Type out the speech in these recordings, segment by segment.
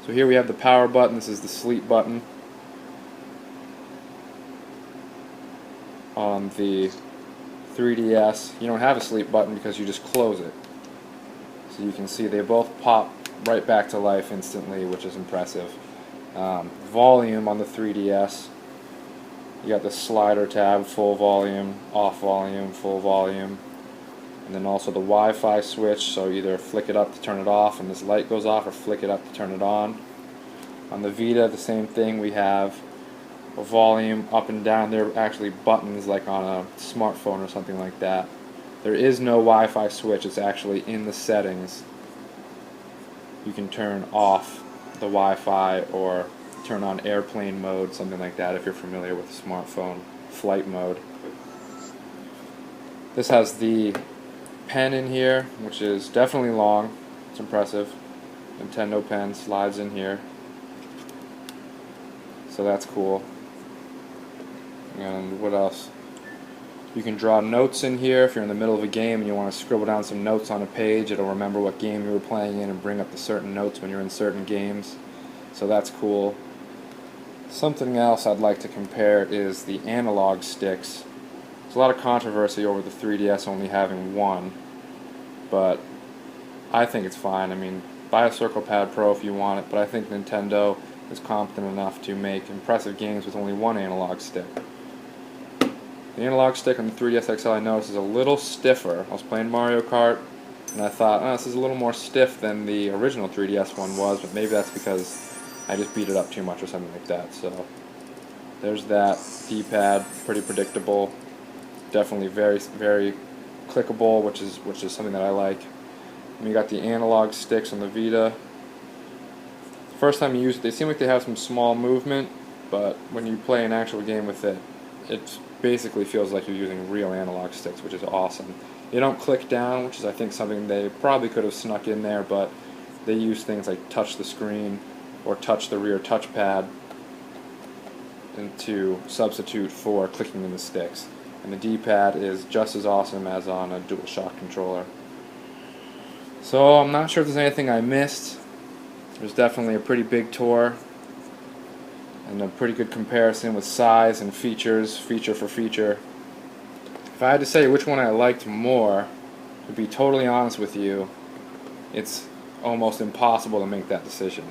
So here we have the power button. This is the sleep button on the 3DS. You don't have a sleep button because you just close it. So you can see they both pop right back to life instantly, which is impressive. Volume on the 3DS. You got the slider tab, full volume, off volume, full volume. And then also the Wi-Fi switch, so either flick it up to turn it off and this light goes off, or flick it up to turn it on. On the Vita, the same thing. We have a volume up and down. They're actually buttons like on a smartphone or something like that. There is no Wi-Fi switch. It's actually in the settings. You can turn off the Wi-Fi or turn on airplane mode, something like that, if you're familiar with the smartphone flight mode. This has the pen in here, which is definitely long. It's impressive. Nintendo pen slides in here, so that's cool. And what else? You can draw notes in here if you're in the middle of a game and you want to scribble down some notes on a page. It'll remember what game you were playing in and bring up the certain notes when you're in certain games, so that's cool. Something else I'd like to compare is the analog sticks. There's a lot of controversy over the 3DS only having one, but I think it's fine. I mean, buy a Circle Pad Pro if you want it, but I think Nintendo is competent enough to make impressive games with only one analog stick. The analog stick on the 3DS XL I noticed is a little stiffer. I was playing Mario Kart, and I thought, oh, this is a little more stiff than the original 3DS one was, but maybe that's because I just beat it up too much or something like that. So there's that. D-pad, pretty predictable. Definitely very, very clickable, which is something that I like. And you got the analog sticks on the Vita. The first time you use it, they seem like they have some small movement, but when you play an actual game with it, it basically feels like you're using real analog sticks, which is awesome. You don't click down, which is I think something they probably could have snuck in there, but they use things like touch the screen or touch the rear touchpad to substitute for clicking in the sticks. And the D-pad is just as awesome as on a DualShock controller. So I'm not sure if there's anything I missed. There's definitely a pretty big tour and a pretty good comparison with size and features, feature for feature. If I had to say which one I liked more, to be totally honest with you, it's almost impossible to make that decision.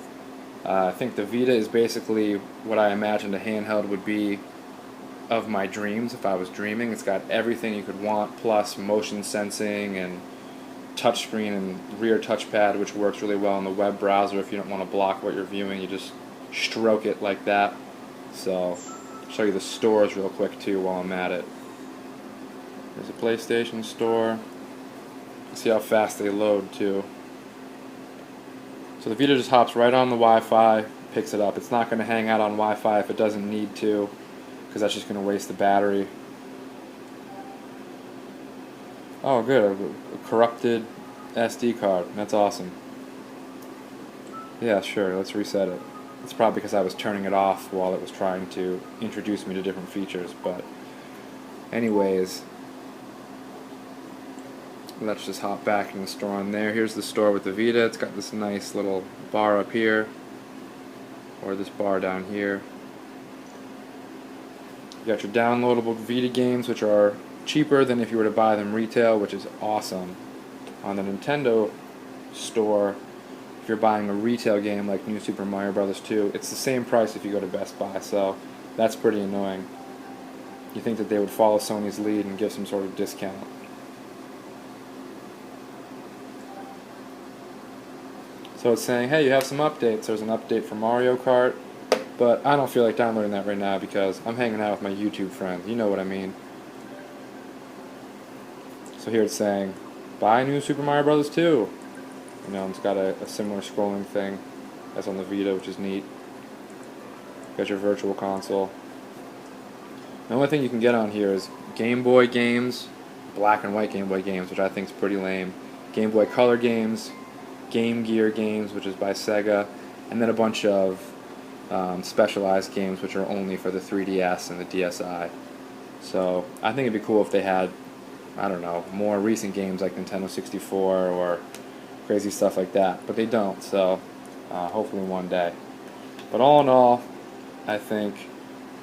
I think the Vita is basically what I imagined a handheld would be of my dreams if I was dreaming. It's got everything you could want, plus motion sensing and touchscreen and rear touchpad, which works really well in the web browser. If you don't want to block what you're viewing, you just stroke it like that. So I'll show you the stores real quick too while I'm at it. There's a PlayStation store. See how fast they load too. So the Vita just hops right on the Wi-Fi, picks it up. It's not going to hang out on Wi-Fi if it doesn't need to, because that's just going to waste the battery. Oh good, a corrupted SD card. That's awesome. Yeah, sure, let's reset it. It's probably because I was turning it off while it was trying to introduce me to different features, but anyways, let's just hop back in the store on there. Here's the store with the Vita. It's got this nice little bar up here, or this bar down here. You got your downloadable Vita games, which are cheaper than if you were to buy them retail, which is awesome. On the Nintendo store, if you're buying a retail game like New Super Mario Bros. 2, it's the same price if you go to Best Buy, so that's pretty annoying. You think that they would follow Sony's lead and give some sort of discount. So it's saying, hey, you have some updates. There's an update for Mario Kart, but I don't feel like downloading that right now because I'm hanging out with my YouTube friends. You know what I mean. So here it's saying, buy New Super Mario Bros. 2. You know, it's got a similar scrolling thing as on the Vita, which is neat. Got your virtual console. The only thing you can get on here is Game Boy games, black and white Game Boy games, which I think is pretty lame. Game Boy Color games, Game Gear games, which is by Sega, and then a bunch of specialized games which are only for the 3DS and the DSi. So I think it'd be cool if they had, I don't know, more recent games like Nintendo 64 or crazy stuff like that, but they don't, so hopefully one day. But all in all, I think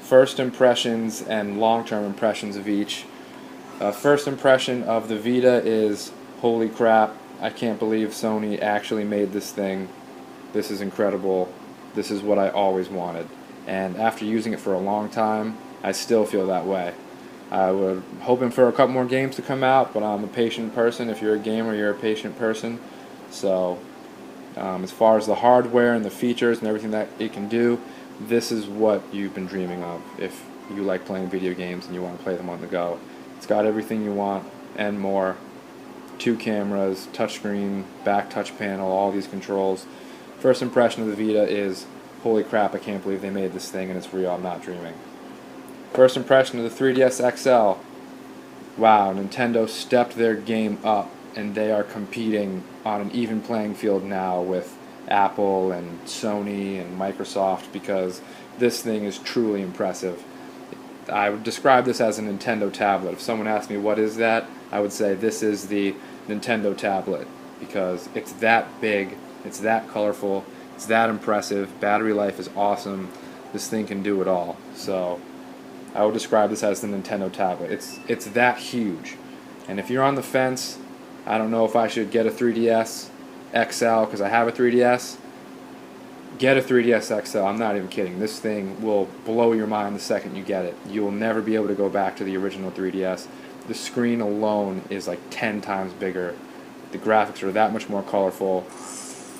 first impressions and long-term impressions of each. First impression of the Vita is, holy crap, I can't believe Sony actually made this thing. This is incredible. This is what I always wanted. And after using it for a long time, I still feel that way. I was hoping for a couple more games to come out, but I'm a patient person. If you're a gamer, you're a patient person. So as far as the hardware and the features and everything that it can do, this is what you've been dreaming of if you like playing video games and you want to play them on the go. It's got everything you want and more. 2 cameras, touchscreen, back touch panel, all these controls. First impression of the Vita is, holy crap, I can't believe they made this thing and it's real, I'm not dreaming. First impression of the 3DS XL. Wow, Nintendo stepped their game up and they are competing on an even playing field now with Apple and Sony and Microsoft, because this thing is truly impressive. I would describe this as a Nintendo tablet. If someone asked me what is that, I would say this is the Nintendo tablet, because it's that big, it's that colorful, it's that impressive, battery life is awesome, this thing can do it all. So I would describe this as the Nintendo tablet. It's that huge. And if you're on the fence, I don't know if I should get a 3DS XL because I have a 3DS. Get a 3DS XL. I'm not even kidding. This thing will blow your mind the second you get it. You will never be able to go back to the original 3DS. The screen alone is like 10 times bigger. The graphics are that much more colorful.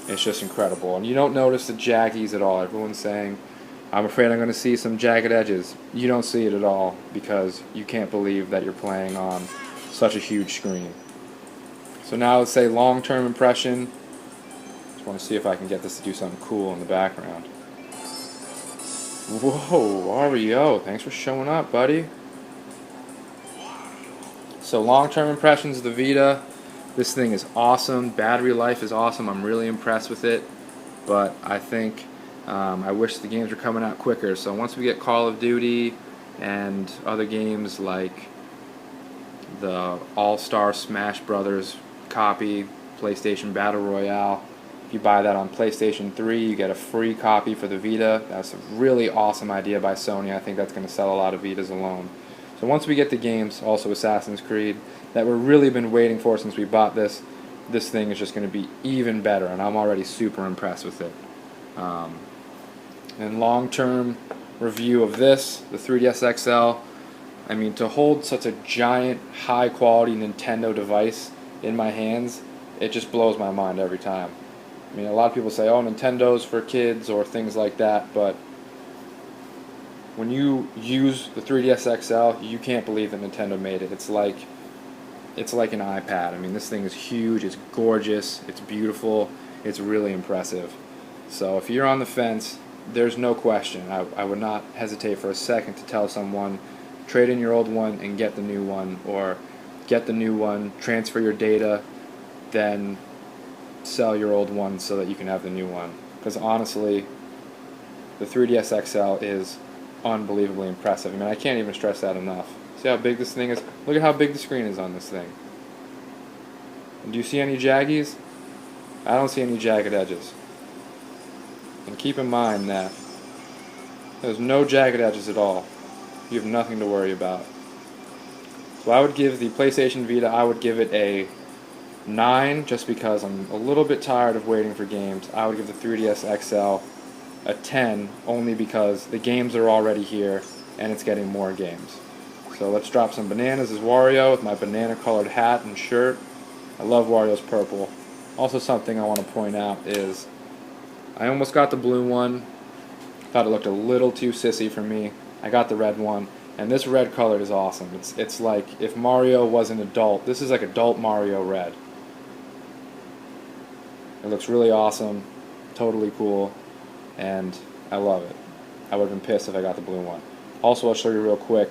It's just incredible. And you don't notice the jaggies at all. Everyone's saying, I'm afraid I'm going to see some jagged edges. You don't see it at all because you can't believe that you're playing on such a huge screen. So now let's say long-term impression. Just want to see if I can get this to do something cool in the background. Whoa, REO, thanks for showing up, buddy. So long-term impressions of the Vita. This thing is awesome. Battery life is awesome. I'm really impressed with it. But I think I wish the games were coming out quicker. So once we get Call of Duty and other games like the All-Star Smash Brothers copy, PlayStation Battle Royale, if you buy that on PlayStation 3, you get a free copy for the Vita. That's a really awesome idea by Sony. I think that's going to sell a lot of Vitas alone. So once we get the games, also Assassin's Creed, that we've really been waiting for since we bought this thing is just going to be even better, and I'm already super impressed with it. And long-term review of this, the 3DS XL, I mean, to hold such a giant, high-quality Nintendo device in my hands, it just blows my mind every time. I mean, a lot of people say, oh, Nintendo's for kids or things like that, but when you use the 3DS XL, you can't believe that Nintendo made it. It's like an iPad. I mean, this thing is huge, it's gorgeous, it's beautiful, it's really impressive. So if you're on the fence, there's no question. I would not hesitate for a second to tell someone, trade in your old one and get the new one, or get the new one, transfer your data, then sell your old one so that you can have the new one. Because honestly, the 3DS XL is unbelievably impressive. I mean, I can't even stress that enough. See how big this thing is? Look at how big the screen is on this thing. And do you see any jaggies? I don't see any jagged edges. And keep in mind that there's no jagged edges at all. You have nothing to worry about. So I would give the PlayStation Vita, I would give it a 9 just because I'm a little bit tired of waiting for games. I would give the 3DS XL a 10 only because the games are already here and it's getting more games. So let's drop some bananas as Wario with my banana colored hat and shirt. I love Wario's purple. Also something I want to point out is I almost got the blue one. Thought it looked a little too sissy for me. I got the red one, and this red color is awesome. It's like if Mario was an adult. This is like adult Mario red. It looks really awesome, totally cool, and I love it. I would have been pissed if I got the blue one. Also, I'll show you real quick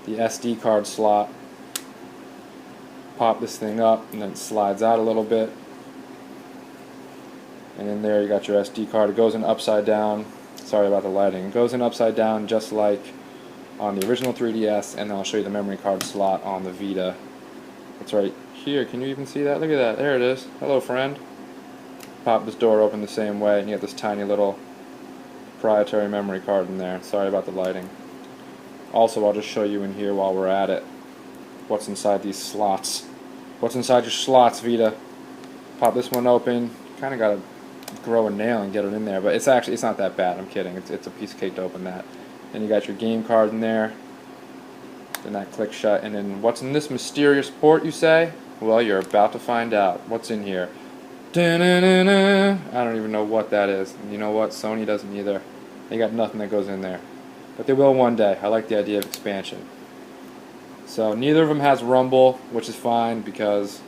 the SD card slot. Pop this thing up, and then it slides out a little bit. And in there you got your SD card. It goes in upside down. Sorry about the lighting. It goes in upside down just like on the original 3DS, and then I'll show you the memory card slot on the Vita. It's right here. Can you even see that? Look at that. There it is. Hello, friend. Pop this door open the same way, and you get this tiny little proprietary memory card in there. Sorry about the lighting. Also, I'll just show you in here while we're at it what's inside these slots. What's inside your slots, Vita? Pop this one open. Kind of got to grow a nail and get it in there, but it's not that bad. I'm kidding. It's a piece of cake to open that. And you got your game card in there. Then that clicks shut. And then what's in this mysterious port, you say? Well, you're about to find out. What's in here? Da-na-na-na. I don't even know what that is. And you know what? Sony doesn't either. They got nothing that goes in there. But they will one day. I like the idea of expansion. So neither of them has rumble, which is fine because,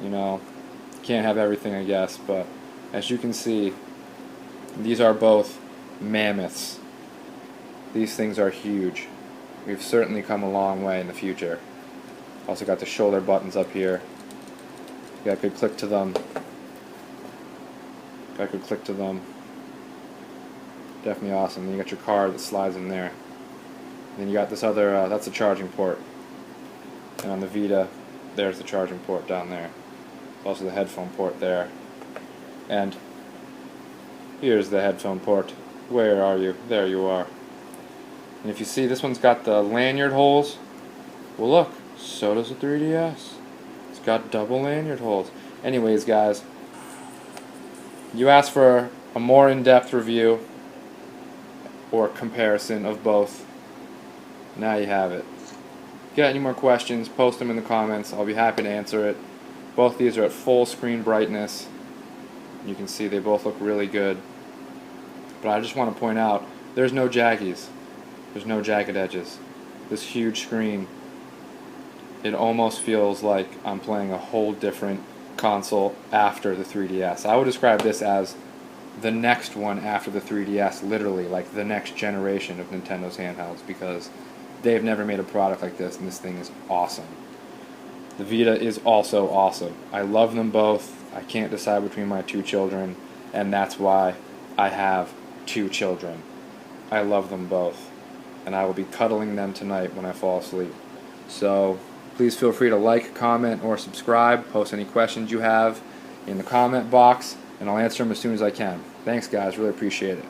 you know, you can't have everything, I guess. But as you can see, these are both mammoths. These things are huge. We've certainly come a long way in the future. Also got the shoulder buttons up here. You got a good click to them. Got a good click to them. Definitely awesome. Then you got your card that slides in there. Then you got this other, that's the charging port. And on the Vita, there's the charging port down there. Also the headphone port there. And here's the headphone port. Where are you? There you are. And if you see, this one's got the lanyard holes. Well, look, so does the 3DS. It's got double lanyard holes. Anyways, guys, you asked for a more in-depth review or comparison of both. Now you have it. If you got any more questions, post them in the comments. I'll be happy to answer it. Both these are at full screen brightness. You can see they both look really good. But I just want to point out, there's no jaggies. There's no jagged edges. This huge screen, it almost feels like I'm playing a whole different console after the 3DS. I would describe this as the next one after the 3DS, literally, like the next generation of Nintendo's handhelds, because they've never made a product like this, and this thing is awesome. The Vita is also awesome. I love them both. I can't decide between my two children, and that's why I have two children. I love them both, and I will be cuddling them tonight when I fall asleep. So please feel free to like, comment, or subscribe. Post any questions you have in the comment box, and I'll answer them as soon as I can. Thanks, guys. Really appreciate it.